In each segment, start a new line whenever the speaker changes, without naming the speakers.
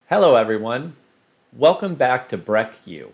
Hello everyone, welcome back to BreckU.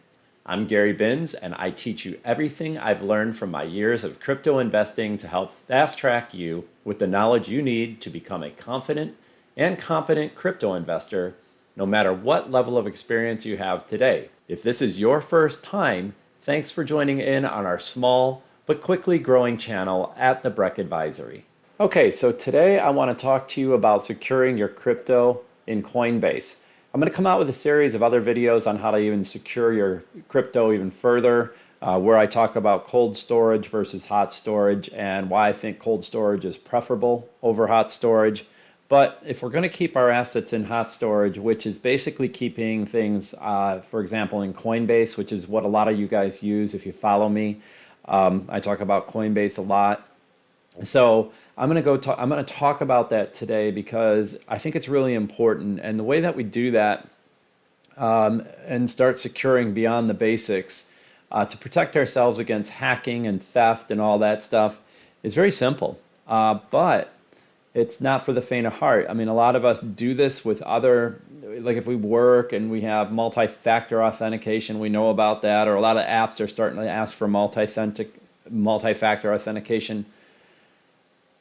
I'm Gary Binns and I teach you everything I've learned from my years of crypto investing to help fast track you with the knowledge you need to become a confident and competent crypto investor no matter what level of experience you have today. If this is your first time, thanks for joining in on our small but quickly growing channel at the Breck Advisory. Okay, so today I want to talk to you about securing your crypto in Coinbase. I'm going to come out with a series of other videos on how to even secure your crypto even further, where I talk about cold storage versus hot storage and why I think cold storage is preferable over hot storage. But if we're going to keep our assets in hot storage, which is basically keeping things, for example, in Coinbase, which is what a lot of you guys use if you follow me. I talk about Coinbase a lot. So I'm going to talk about that today because I think it's really important. And the way that we do that and start securing beyond the basics to protect ourselves against hacking and theft and all that stuff is very simple. But it's not for the faint of heart. I mean, a lot of us do this with other, like if we work and we have multi-factor authentication, we know about that, or a lot of apps are starting to ask for multi-factor authentication.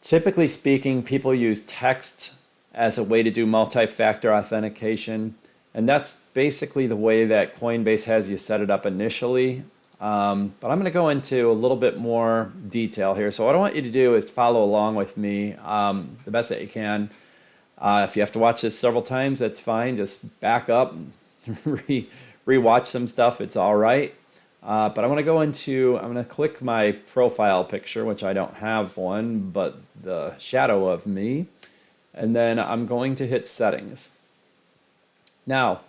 Typically speaking, people use text as a way to do multi-factor authentication, and that's basically the way that Coinbase has you set it up initially. But I'm going to go into a little bit more detail here. So what I want you to do is follow along with me the best that you can. If you have to watch this several times, that's fine. Just back up and re-watch some stuff. It's all right. But I'm going to click my profile picture, which I don't have one, but the shadow of me. And then I'm going to hit settings. Now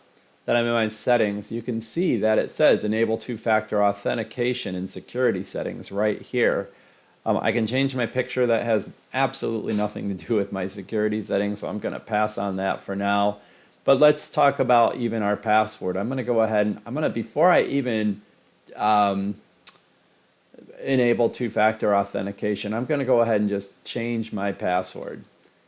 that I'm in my settings, you can see that it says enable two-factor authentication in security settings right here. I can change my picture. That has absolutely nothing to do with my security settings, so I'm going to pass on that for now. But let's talk about even our password. I'm going to go ahead and before I even enable two-factor authentication, I'm going to go ahead and just change my password.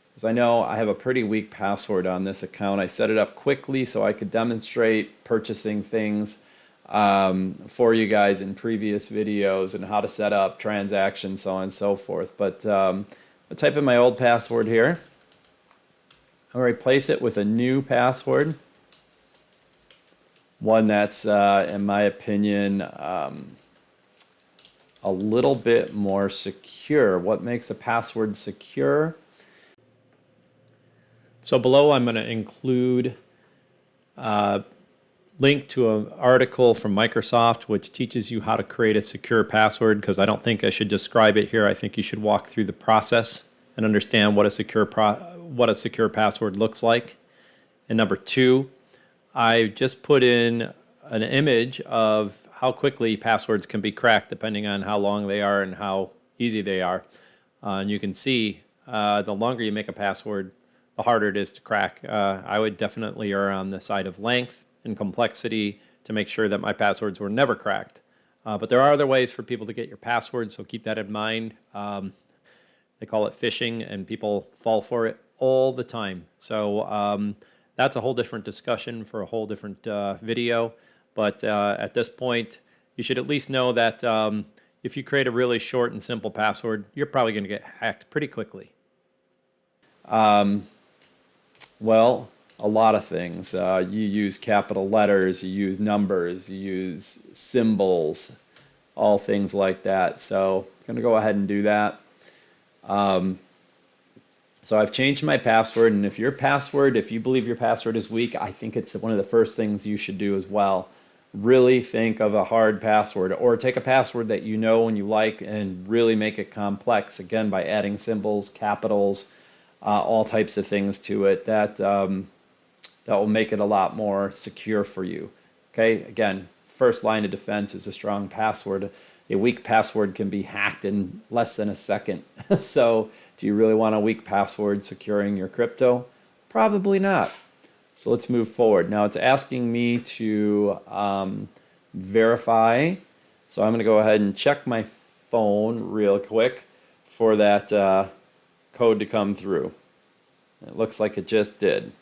Because I know I have a pretty weak password on this account. I set it up quickly so I could demonstrate purchasing things for you guys in previous videos and how to set up transactions, so on and so forth. But I'll type in my old password here. I'll replace it with a new password. One that's, in my opinion, a little bit more secure. What makes a password secure? So below I'm going to include a link to an article from Microsoft which teaches you how to create a secure password, because I don't think I should describe it here. I think you should walk through the process and understand what a secure password looks like. And number two, I just put in an image of how quickly passwords can be cracked depending on how long they are and how easy they are. And you can see the longer you make a password, the harder it is to crack. I would definitely err on the side of length and complexity to make sure that my passwords were never cracked. But there are other ways for people to get your passwords, so keep that in mind. They call it phishing, and people fall for it all the time. So that's a whole different discussion for a whole different video. But at this point, you should at least know that if you create a really short and simple password, you're probably going to get hacked pretty quickly. Well, a lot of things. You use capital letters, you use numbers, you use symbols, all things like that. So I'm going to go ahead and do that. So I've changed my password, and if you believe your password is weak, I think it's one of the first things you should do as well. Really think of a hard password, or take a password that you know and you like and really make it complex, again, by adding symbols, capitals, all types of things to it that will make it a lot more secure for you. Okay, again, first line of defense is a strong password. A weak password can be hacked in less than a second. So do you really want a weak password securing your crypto? Probably not. So let's move forward. Now it's asking me to verify. So I'm going to go ahead and check my phone real quick for that code to come through. It looks like it just did.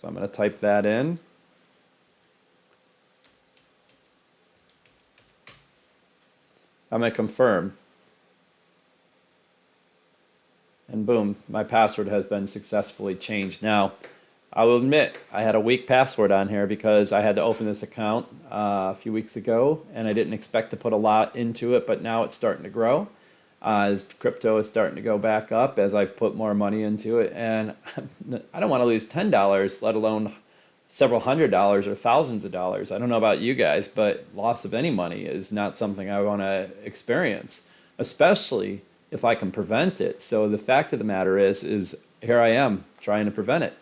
So I'm going to type that in. I'm going to confirm. And boom, my password has been successfully changed. Now, I will admit I had a weak password on here because I had to open this account a few weeks ago and I didn't expect to put a lot into it, but now it's starting to grow. As crypto is starting to go back up, as I've put more money into it, and I don't want to lose $10, let alone several $100s or thousands of dollars. I don't know about you guys, but loss of any money is not something I want to experience, especially if I can prevent it. So the fact of the matter is here I am trying to prevent it.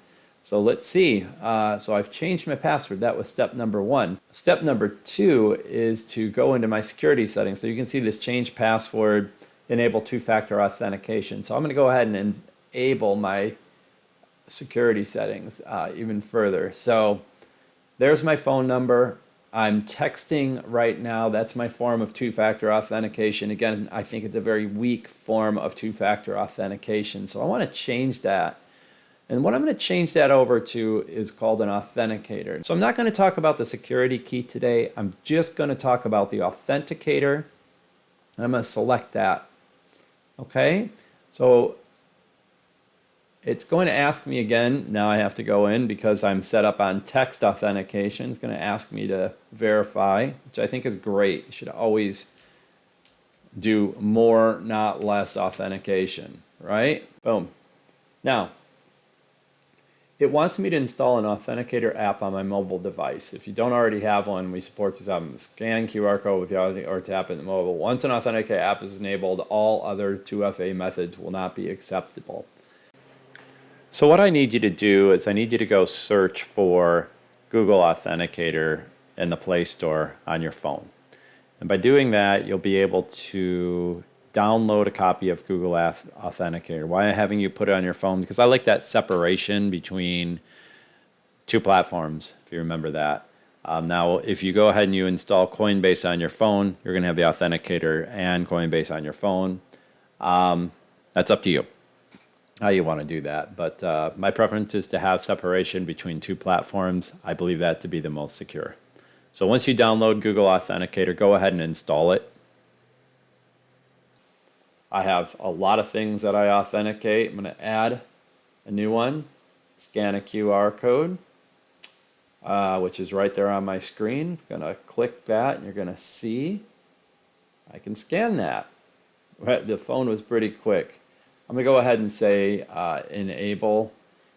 So let's see. So I've changed my password. That was step number one. Step number two is to go into my security settings. So you can see this change password, enable two-factor authentication. So I'm going to go ahead and enable my security settings even further. So there's my phone number. I'm texting right now. That's my form of two-factor authentication. Again, I think it's a very weak form of two-factor authentication. So I want to change that. And what I'm going to change that over to is called an Authenticator. So I'm not going to talk about the security key today. I'm just going to talk about the Authenticator. And I'm going to select that. Okay, so it's going to ask me again. Now I have to go in because I'm set up on text authentication. It's going to ask me to verify, which I think is great. You should always do more, not less authentication, right? Boom. Now, it wants me to install an Authenticator app on my mobile device. If you don't already have one, we support this app. Scan QR code with the or tap in the mobile. Once an Authenticator app is enabled, all other 2FA methods will not be acceptable. So what I need you to do is I need you to go search for Google Authenticator in the Play Store on your phone. And by doing that, you'll be able to download a copy of Google Authenticator. Why am I having you put it on your phone? Because I like that separation between two platforms, if you remember that. Now, if you go ahead and you install Coinbase on your phone, you're going to have the Authenticator and Coinbase on your phone. That's up to you, how you want to do that. But my preference is to have separation between two platforms. I believe that to be the most secure. So once you download Google Authenticator, go ahead and install it. I have a lot of things that I authenticate. I'm going to add a new one, scan a QR code, which is right there on my screen. I'm going to click that and you're going to see I can scan that. The phone was pretty quick. I'm going to go ahead and say enable.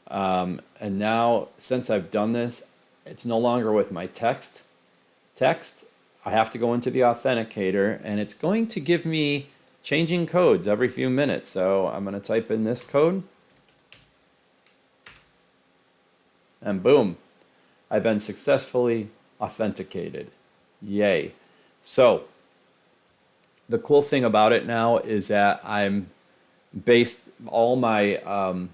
And now, since I've done this, it's no longer with my text. I have to go into the Authenticator and it's going to give me changing codes every few minutes. So I'm going to type in this code. And boom, I've been successfully authenticated. Yay. So the cool thing about it now is that all my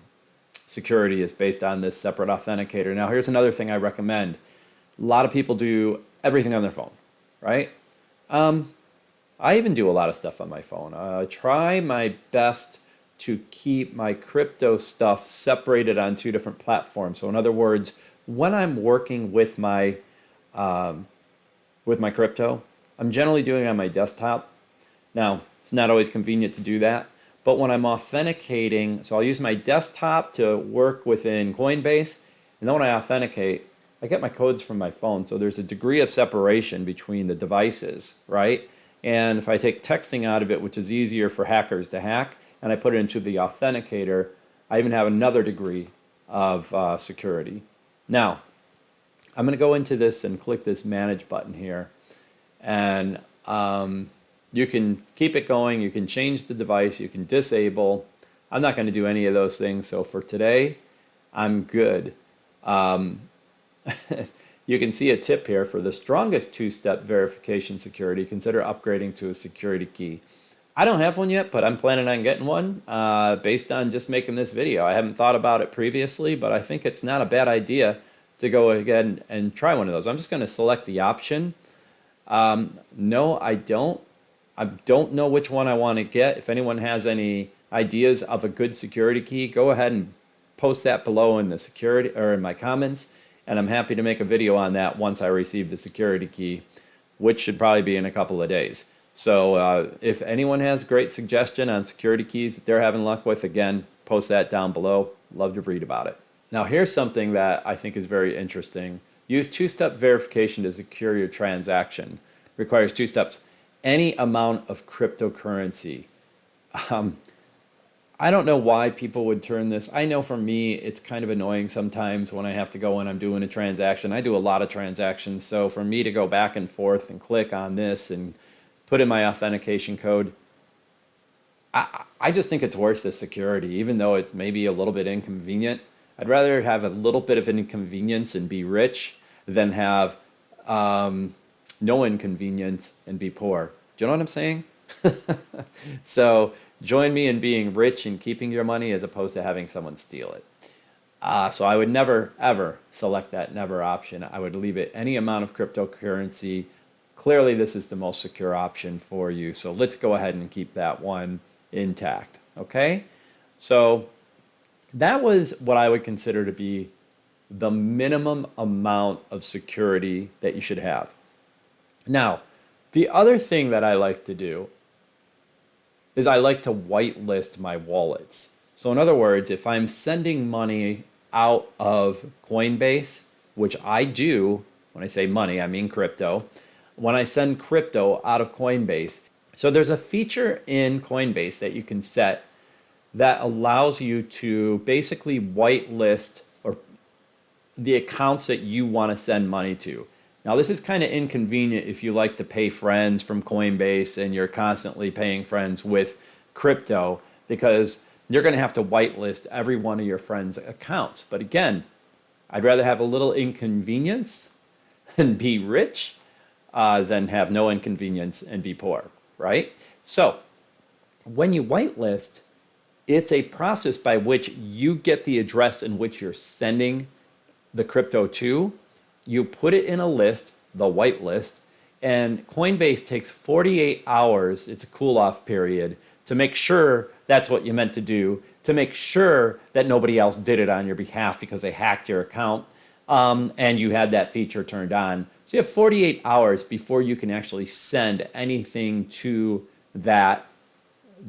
security is based on this separate authenticator. Now here's another thing I recommend. A lot of people do everything on their phone, right? I even do a lot of stuff on my phone. I try my best to keep my crypto stuff separated on two different platforms. So in other words, when I'm working with my crypto, I'm generally doing it on my desktop. Now, it's not always convenient to do that, but when I'm authenticating, so I'll use my desktop to work within Coinbase, and then when I authenticate, I get my codes from my phone. So there's a degree of separation between the devices, right? And if I take texting out of it, which is easier for hackers to hack, and I put it into the Authenticator, I even have another degree of security. Now, I'm going to go into this and click this Manage button here. And you can keep it going. You can change the device. You can disable. I'm not going to do any of those things. So for today, I'm good. You can see a tip here: for the strongest two-step verification security, consider upgrading to a security key. I don't have one yet, but I'm planning on getting one based on just making this video. I haven't thought about it previously, but I think it's not a bad idea to go ahead and try one of those. I'm just going to select the option. No, I don't. I don't know which one I want to get. If anyone has any ideas of a good security key, go ahead and post that below in the security or in my comments. And I'm happy to make a video on that once I receive the security key, which should probably be in a couple of days. So if anyone has a great suggestion on security keys that they're having luck with, again, post that down below. Love to read about it. Now here's something that I think is very interesting. Use two-step verification to secure your transaction. Requires two steps. Any amount of cryptocurrency. I don't know why people would turn this. I know for me, it's kind of annoying sometimes when I have to go and I'm doing a transaction. I do a lot of transactions. So for me to go back and forth and click on this and put in my authentication code, I just think it's worth the security, even though it's maybe a little bit inconvenient. I'd rather have a little bit of inconvenience and be rich than have no inconvenience and be poor. Do you know what I'm saying? So join me in being rich and keeping your money as opposed to having someone steal it. So I would never, ever select that never option. I would leave it any amount of cryptocurrency. Clearly, this is the most secure option for you. So let's go ahead and keep that one intact. Okay? So that was what I would consider to be the minimum amount of security that you should have. Now, the other thing that I like to do is I like to whitelist my wallets. So in other words, if I'm sending money out of Coinbase, which I do, when I say money, I mean crypto. When I send crypto out of Coinbase, so there's a feature in Coinbase that you can set that allows you to basically whitelist or the accounts that you want to send money to. Now, this is kind of inconvenient if you like to pay friends from Coinbase and you're constantly paying friends with crypto, because you're going to have to whitelist every one of your friends' accounts. But again, I'd rather have a little inconvenience and be rich than have no inconvenience and be poor, right? So when you whitelist, it's a process by which you get the address in which you're sending the crypto to. You put it in a list, the whitelist, and Coinbase takes 48 hours, it's a cool-off period, to make sure that's what you meant to do, to make sure that nobody else did it on your behalf because they hacked your account and you had that feature turned on. So you have 48 hours before you can actually send anything to that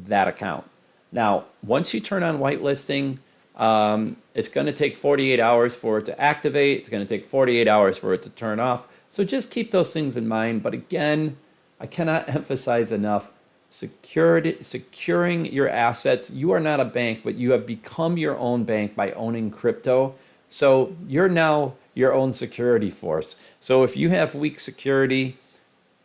account. Now, once you turn on whitelisting, it's going to take 48 hours for it to activate. It's going to take 48 hours for it to turn off. So just keep those things in mind. But again, I cannot emphasize enough, securing your assets. You are not a bank, but you have become your own bank by owning crypto. So you're now your own security force. So if you have weak security,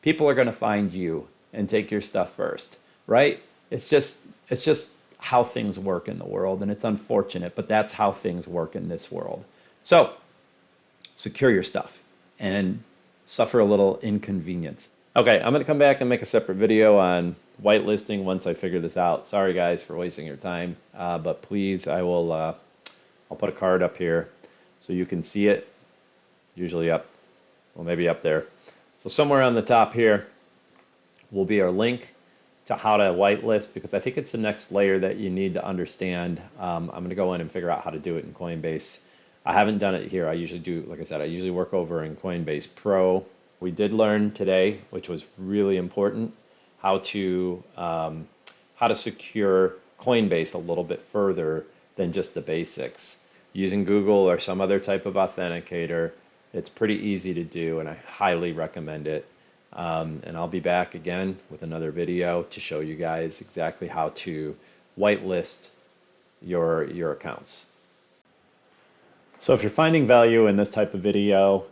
people are going to find you and take your stuff first, right? It's just how things work in the world, and it's unfortunate, but that's how things work in this world. So secure your stuff and suffer a little inconvenience. Okay, I'm gonna come back and make a separate video on whitelisting once I figure this out. Sorry guys for wasting your time, but please, I'll put a card up here so you can see it, usually up, well maybe up there. So somewhere on the top here will be our link to how to whitelist, because I think it's the next layer that you need to understand. I'm going to go in and figure out how to do it in Coinbase. I haven't done it here. I usually do, like I said, I usually work over in Coinbase Pro. We did learn today, which was really important, how to secure Coinbase a little bit further than just the basics. Using Google or some other type of authenticator, it's pretty easy to do, and I highly recommend it. And I'll be back again with another video to show you guys exactly how to whitelist your accounts. So if you're finding value in this type of video,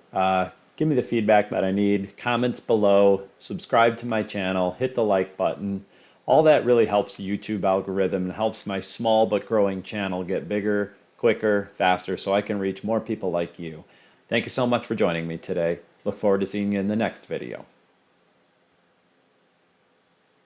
give me the feedback that I need, comments below, subscribe to my channel, hit the like button. All that really helps the YouTube algorithm and helps my small but growing channel get bigger, quicker, faster, so I can reach more people like you. Thank you so much for joining me today. Look forward to seeing you in the next video.